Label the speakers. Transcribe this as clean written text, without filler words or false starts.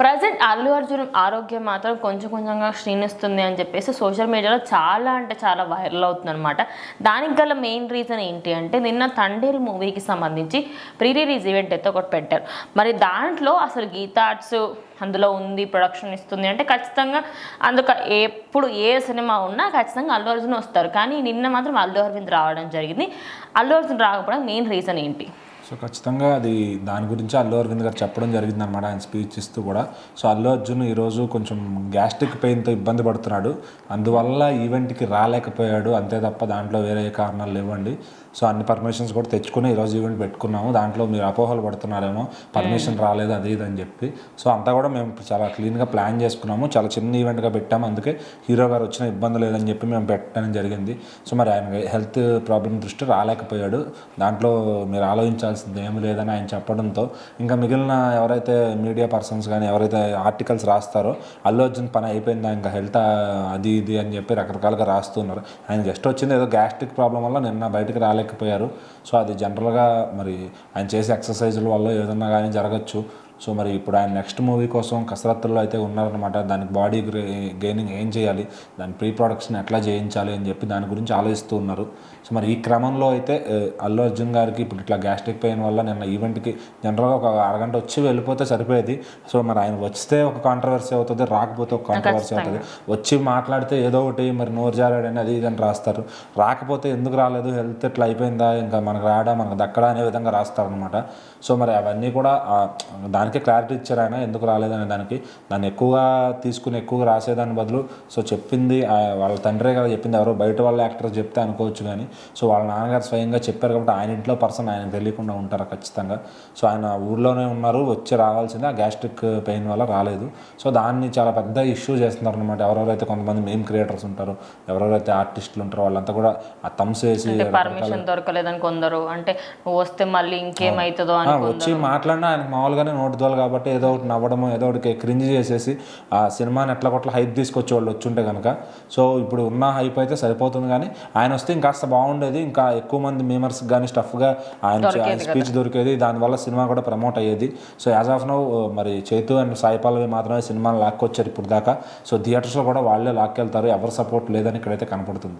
Speaker 1: Present Allu Arjun ఆరోగ్యం మాత్రం కొంచెం కొంచెంగా క్షీణిస్తుంది అని చెప్పేసి సోషల్ మీడియాలో చాలా అంటే చాలా వైరల్ అవుతుంది అనమాట. దానికి గల మెయిన్ రీజన్ ఏంటి అంటే నిన్న తండేల్ మూవీకి సంబంధించి ప్రీ రిలీజ్ ఈవెంట్ అయితే ఒకటి పెట్టారు. మరి దాంట్లో అసలు గీతా ఆర్ట్స్ అందులో ఉంది, ప్రొడక్షన్ ఇస్తుంది అంటే ఖచ్చితంగా అందుకు ఎప్పుడు ఏ సినిమా ఉన్నా ఖచ్చితంగా అల్లు అర్జున్ వస్తారు. కానీ నిన్న మాత్రం అల్లు అరవింద్ రావడం జరిగింది. అల్లు అర్జున్ రాకపోవడం మెయిన్ రీజన్ ఏంటి?
Speaker 2: సో ఖచ్చితంగా అది దాని గురించి అల్లు అరవింద్ గారు చెప్పడం జరిగింది అనమాట, ఆయన స్పీచ్ ఇస్తూ కూడా. సో అల్లు అర్జున్ ఈరోజు కొంచెం గ్యాస్ట్రిక్ పెయిన్తో ఇబ్బంది పడుతున్నాడు, అందువల్ల ఈవెంట్కి రాలేకపోయాడు అంతే తప్ప దాంట్లో వేరే కారణాలు లేవండి. సో అన్ని పర్మిషన్స్ కూడా తెచ్చుకుని ఈరోజు ఈవెంట్ పెట్టుకున్నాము. దాంట్లో మీరు అపోహలు పడుతున్నారేమో పర్మిషన్ రాలేదు అది ఇది అని చెప్పి. సో అంతా కూడా మేము చాలా క్లీన్గా ప్లాన్ చేసుకున్నాము, చాలా చిన్న ఈవెంట్గా పెట్టాము. అందుకే హీరో గారు వచ్చిన ఇబ్బంది లేదని చెప్పి మేము పెట్టడం జరిగింది. సో మరి ఆయన హెల్త్ ప్రాబ్లం దృష్టి రాలేకపోయాడు, దాంట్లో మీరు ఆలోచించాల్సింది ఏమి లేదని ఆయన చెప్పడంతో ఇంకా మిగిలిన ఎవరైతే మీడియా పర్సన్స్ కానీ ఎవరైతే ఆర్టికల్స్ రాస్తారో అల్లు అర్జున్ పని అయిపోయిందా ఇంకా హెల్త్ అది ఇది అని చెప్పి రకరకాలుగా రాస్తున్నారు. ఆయన జస్ట్ వచ్చింది ఏదో గ్యాస్ట్రిక్ ప్రాబ్లం వల్ల నిన్న బయటకు రాలేకపోయారు. సో అది జనరల్గా మరి ఆయన చేసే ఎక్సర్సైజుల వల్ల ఏదన్నా కానీ జరగచ్చు. సో మరి ఇప్పుడు ఆయన నెక్స్ట్ మూవీ కోసం కసరత్తుల్లో అయితే ఉన్నారనమాట. దానికి బాడీ గెయినింగ్ ఏం చేయాలి, దాని ప్రీ ప్రొడక్షన్ ఎట్లా చేయించాలి అని చెప్పి దాని గురించి ఆలోచిస్తూ ఉన్నారు. సో మరి ఈ క్రమంలో అయితే అల్లు అర్జున్ గారికి ఇప్పుడు ఇట్లా గ్యాస్ట్రిక్ పెయిన్ వల్ల నిన్న ఈవెంట్కి జనరల్గా ఒక అరగంట వచ్చి వెళ్ళిపోతే సరిపోయేది. సో మరి ఆయన వస్తే ఒక కాంట్రవర్సీ అవుతుంది, రాకపోతే ఒక కాంట్రవర్సీ అవుతుంది. వచ్చి మాట్లాడితే ఏదో ఒకటి మరి నోరు జారాడని అది ఇదని రాస్తారు, రాకపోతే ఎందుకు రాలేదు, హెల్త్ ఎట్లా అయిపోయిందా, ఇంకా మనకు రాడా మనకు దక్కడా అనే విధంగా రాస్తారనమాట. సో మరి అవన్నీ కూడా దానికే క్లారిటీ ఇచ్చారు ఆయన ఎందుకు రాలేదనే దానికి. దాన్ని ఎక్కువగా తీసుకుని ఎక్కువగా రాసేదాని బదులు సో చెప్పింది వాళ్ళ తండ్రే కదా చెప్పింది, ఎవరో బయట వాళ్ళ యాక్టర్ చెప్తే అనుకోవచ్చు కానీ సో వాళ్ళ నాన్నగారు స్వయంగా చెప్పారు కాబట్టి ఆయన ఇంట్లో పర్సన్ ఆయనకు తెలియకుండా ఉంటారు ఖచ్చితంగా. సో ఆయన ఊర్లోనే ఉన్నారు, వచ్చి రావాల్సిందే, ఆ గ్యాస్ట్రిక్ పెయిన్ వల్ల రాలేదు. సో దాన్ని చాలా పెద్ద ఇష్యూ చేస్తున్నారు అనమాట. ఎవరెవరైతే కొంతమంది మేమ్ క్రియేటర్స్ ఉంటారో, ఎవరెవరైతే ఆర్టిస్టులు ఉంటారో వాళ్ళంతా కూడా ఆ థమ్స్ వేసి
Speaker 1: పర్మిషన్ దొరకలేదని కొందరు, అంటే నువ్వు వస్తే మళ్ళీ ఇంకేమైతుందో అని
Speaker 2: వచ్చి మాట్లాడినా ఆయనకు మామూలుగానే నోటి దోలు కాబట్టి ఏదో ఒకటి నవ్వడము ఏదో ఒకటి క్రింజ్ చేసేసి ఆ సినిమాని ఎట్లా కొట్ల హైప్ తీసుకొచ్చే వాళ్ళు వచ్చుంటే కనుక. సో ఇప్పుడు ఉన్న హైప్ అయితే సరిపోతుంది, కానీ ఆయన వస్తే ఇంకాస్త బాగుండేది, ఇంకా ఎక్కువ మంది మేమర్స్ కానీ స్టఫ్గా ఆయన స్పీచ్ దొరికేది, దానివల్ల సినిమా కూడా ప్రమోట్ అయ్యేది. సో యాజ్ ఆఫ్ నౌ మరి చైతు అండ్ సాయి పల్లవి మాత్రమే సినిమాని లాక్కొచ్చారు ఇప్పుడు దాకా. సో థియేటర్స్లో కూడా వాళ్ళే లాక్కెళ్తారు, ఎవరు సపోర్ట్ లేదని ఇక్కడైతే కనపడుతుంది.